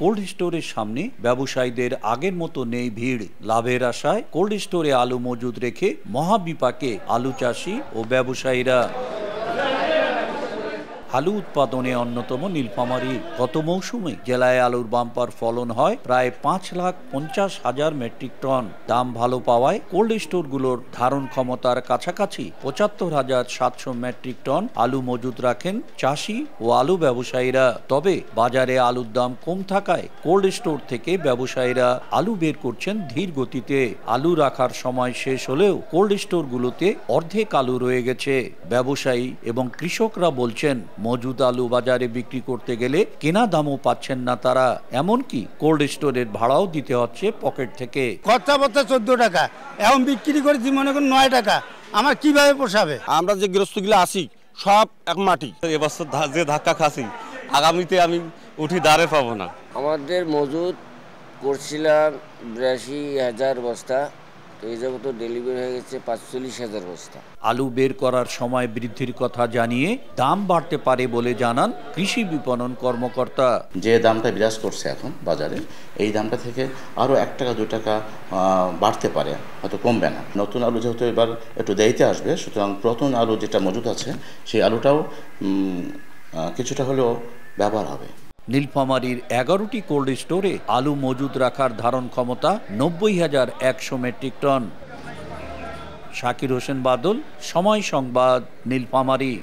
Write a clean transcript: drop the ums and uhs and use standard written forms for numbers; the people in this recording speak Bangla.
কোল্ড স্টোরের সামনে ব্যবসায়ীদের আগের মতো নেই ভিড়। লাভের আশায় কোল্ড স্টোরে আলু মজুদ রেখে মহাবিপাকে আলু চাষি ও ব্যবসায়ীরা। আলু উৎপাদনে অন্যতম নীলফামারী। গত মৌসুমে জেলায় আলুর বাম্পার ফলন হয় প্রায় 5,50,000 মেট্রিক টন। দাম ভালো পাওয়ায় কোল্ড স্টোরগুলোর ধারণ ক্ষমতার কাছাকাছি 75,700 মেট্রিক টন আলু মজুদ রাখেন চাষি ও আলু ব্যবসায়ীরা। তবে বাজারে আলুর দাম কম থাকায় কোল্ড স্টোর থেকে ব্যবসায়ীরা আলু বের করছেন ধীর গতিতে। আলু রাখার সময় শেষ হলেও কোল্ড স্টোরগুলোতে অর্ধেক আলু রয়ে গেছে। ব্যবসায়ী এবং কৃষকরা বলছেন মজুদ আলু বাজারে বিক্রি করতে গেলে কেনা দামও পাচ্ছেন না তারা। এমনকি কোল্ড স্টোরের ভাড়াও দিতে হচ্ছে পকেট থেকে। খরচা পড়তে 14 টাকা, এখন বিক্রি করেছি মনে করুন 9 টাকা। আমার কিভাবে পোষাবে? আমরা যে গৃহস্থগুলো আসি সব এক মাটি। এবছর যে ধাক্কা খাসি আগামীতে আমি উঠি দাঁড়ে পাবো না। আমাদের মজুদ করছিলাম 82,000 বস্তা, তো এই জগৎ ডেলিভারি হয়ে গেছে 45,000 বস্তা। আলু বের করার সময় বৃদ্ধির কথা জানিয়ে দাম বাড়তে পারে বলে জানান কৃষি বিপণন কর্মকর্তা। যে দামটা বিরাজ করছে এখন বাজারে, এই দামটা থেকে আরও 1 টাকা 2 টাকা বাড়তে পারে, হয়তো কমবে না। নতুন আলু যেহেতু এবার একটু দেরিতে আসবে, সুতরাং পুরাতন আলু যেটা মজুদ আছে সেই আলুটাও কিছুটা হলেও ব্যবহার হবে। নীলফামারীর 11টি কোল্ড স্টোরে আলু মজুদ রাখার ধারণ ক্ষমতা 90,100 মেট্রিক টন। শাকির হোসেন বাদল, সময় সংবাদ, নীলফামারী।